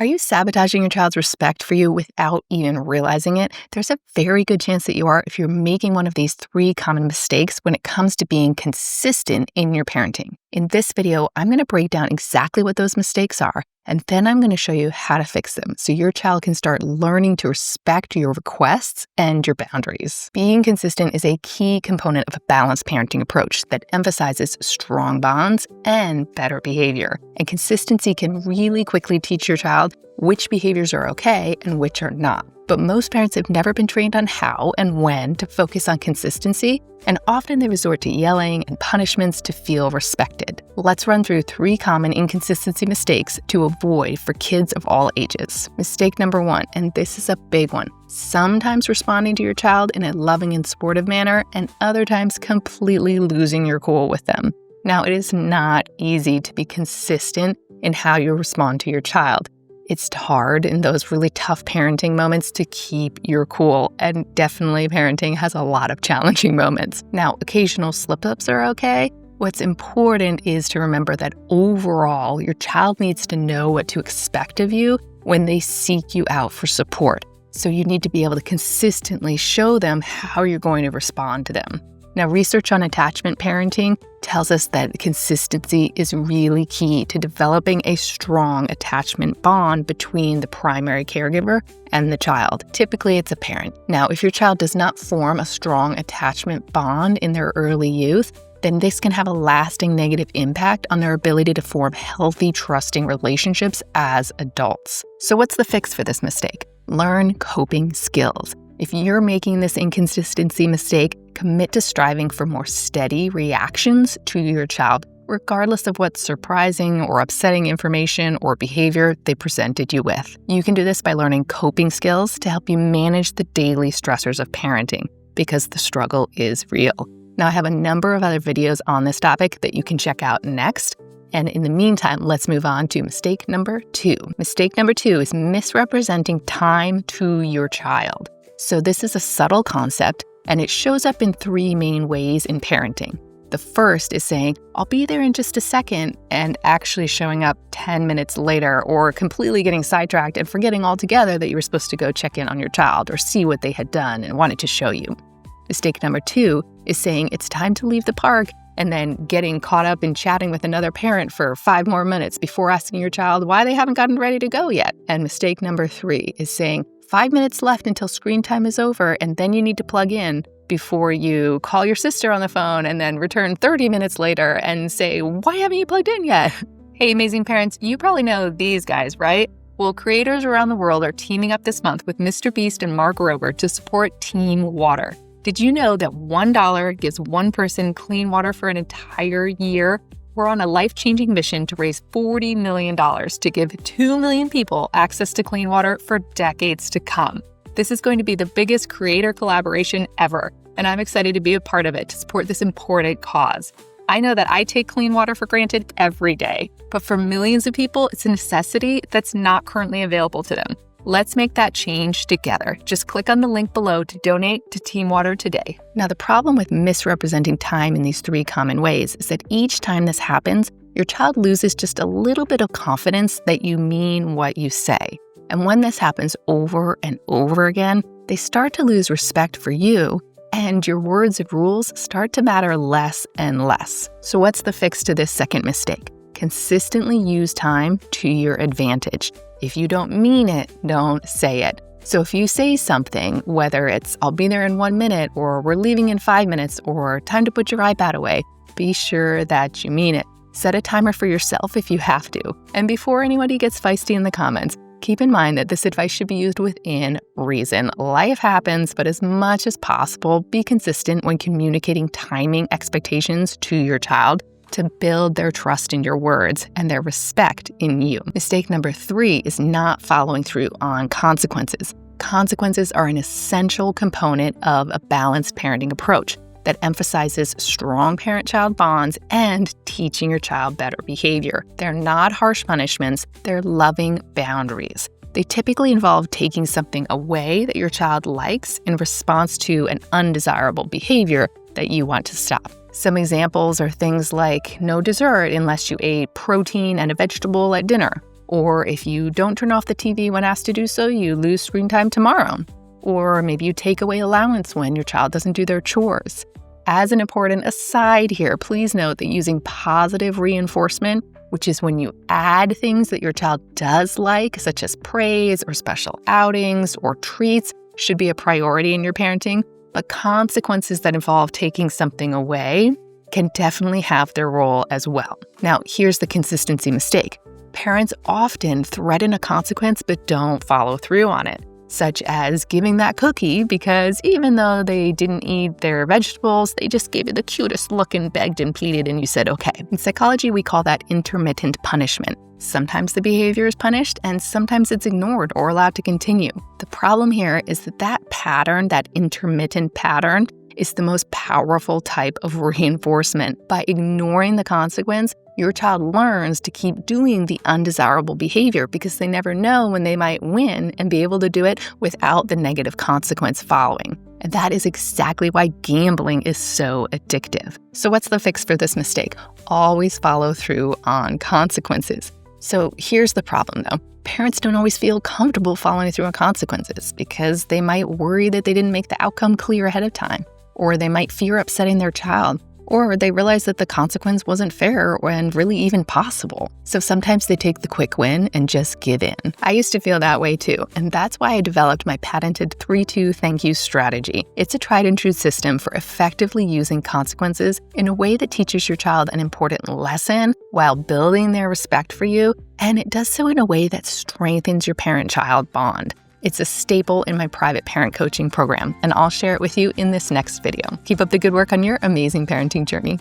Are you sabotaging your child's respect for you without even realizing it? There's a very good chance that you are if you're making one of these 3 common mistakes when it comes to being consistent in your parenting. In this video, I'm going to break down exactly what those mistakes are, and then I'm going to show you how to fix them so your child can start learning to respect your requests and your boundaries. Being consistent is a key component of a balanced parenting approach that emphasizes strong bonds and better behavior. And consistency can really quickly teach your child which behaviors are okay and which are not. But most parents have never been trained on how and when to focus on consistency, and often they resort to yelling and punishments to feel respected. Let's run through 3 common inconsistency mistakes to avoid for kids of all ages. Mistake number 1, and this is a big one: sometimes responding to your child in a loving and supportive manner, and other times completely losing your cool with them. Now, it is not easy to be consistent in how you respond to your child. It's hard in those really tough parenting moments to keep your cool, and definitely parenting has a lot of challenging moments. Now, occasional slip-ups are okay. What's important is to remember that overall, your child needs to know what to expect of you when they seek you out for support. So you need to be able to consistently show them how you're going to respond to them. Now, research on attachment parenting tells us that consistency is really key to developing a strong attachment bond between the primary caregiver and the child. Typically, it's a parent. Now, if your child does not form a strong attachment bond in their early youth, then this can have a lasting negative impact on their ability to form healthy, trusting relationships as adults. So what's the fix for this mistake? Learn coping skills. If you're making this inconsistency mistake, commit to striving for more steady reactions to your child, regardless of what surprising or upsetting information or behavior they presented you with. You can do this by learning coping skills to help you manage the daily stressors of parenting, because the struggle is real. Now, I have a number of other videos on this topic that you can check out next. And in the meantime, let's move on to mistake number 2. Mistake number 2 is misrepresenting time to your child. So this is a subtle concept, and it shows up in 3 main ways in parenting. The first is saying, "I'll be there in just a second," and actually showing up 10 minutes later, or completely getting sidetracked and forgetting altogether that you were supposed to go check in on your child or see what they had done and wanted to show you. Mistake number 2 is saying it's time to leave the park and then getting caught up in chatting with another parent for 5 more minutes before asking your child why they haven't gotten ready to go yet. And mistake number 3 is saying 5 minutes left until screen time is over, and then you need to plug in before you call your sister on the phone and then return 30 minutes later and say, "Why haven't you plugged in yet?" Hey, amazing parents, you probably know these guys, right? Well, creators around the world are teaming up this month with Mr. Beast and Mark Rober to support Team Water. Did you know that $1 gives one person clean water for an entire year? We're on a life-changing mission to raise $40 million to give 2 million people access to clean water for decades to come. This is going to be the biggest creator collaboration ever, and I'm excited to be a part of it to support this important cause. I know that I take clean water for granted every day, but for millions of people, it's a necessity that's not currently available to them. Let's make that change together. Just click on the link below to donate to Team Water today. Now, the problem with misrepresenting time in these 3 common ways is that each time this happens, your child loses just a little bit of confidence that you mean what you say. And when this happens over and over again, they start to lose respect for you, and your words and rules start to matter less and less. So what's the fix to this second mistake? Consistently use time to your advantage. If you don't mean it, don't say it. So if you say something, whether it's "I'll be there in 1 minute," or "We're leaving in 5 minutes," or "Time to put your iPad away," be sure that you mean it. Set a timer for yourself if you have to. And before anybody gets feisty in the comments, keep in mind that this advice should be used within reason. Life happens, but as much as possible, be consistent when communicating timing expectations to your child to build their trust in your words and their respect in you. Mistake number 3 is not following through on consequences. Consequences are an essential component of a balanced parenting approach that emphasizes strong parent-child bonds and teaching your child better behavior. They're not harsh punishments, they're loving boundaries. They typically involve taking something away that your child likes in response to an undesirable behavior that you want to stop. Some examples are things like no dessert unless you ate protein and a vegetable at dinner, Or if you don't turn off the TV when asked to do so, you lose screen time tomorrow. Or maybe you take away allowance when your child doesn't do their chores. As an important aside here, please note that using positive reinforcement, which is when you add things that your child does like, such as praise or special outings or treats, should be a priority in your parenting. But consequences that involve taking something away can definitely have their role as well. Now, here's the consistency mistake. Parents often threaten a consequence but don't follow through on it, such as giving that cookie because even though they didn't eat their vegetables, they just gave it the cutest look and begged and pleaded and you said okay. In psychology, we call that intermittent punishment. Sometimes the behavior is punished and sometimes it's ignored or allowed to continue. The problem here is that pattern, that intermittent pattern, is the most powerful type of reinforcement. By ignoring the consequence, your child learns to keep doing the undesirable behavior because they never know when they might win and be able to do it without the negative consequence following. And that is exactly why gambling is so addictive. So what's the fix for this mistake? Always follow through on consequences. So here's the problem though. Parents don't always feel comfortable following through on consequences because they might worry that they didn't make the outcome clear ahead of time, or they might fear upsetting their child, or they realize that the consequence wasn't fair and really even possible. So sometimes they take the quick win and just give in. I used to feel that way too, and that's why I developed my patented 3-2 thank you strategy. It's a tried and true system for effectively using consequences in a way that teaches your child an important lesson while building their respect for you, and it does so in a way that strengthens your parent-child bond. It's a staple in my private parent coaching program, and I'll share it with you in this next video. Keep up the good work on your amazing parenting journey.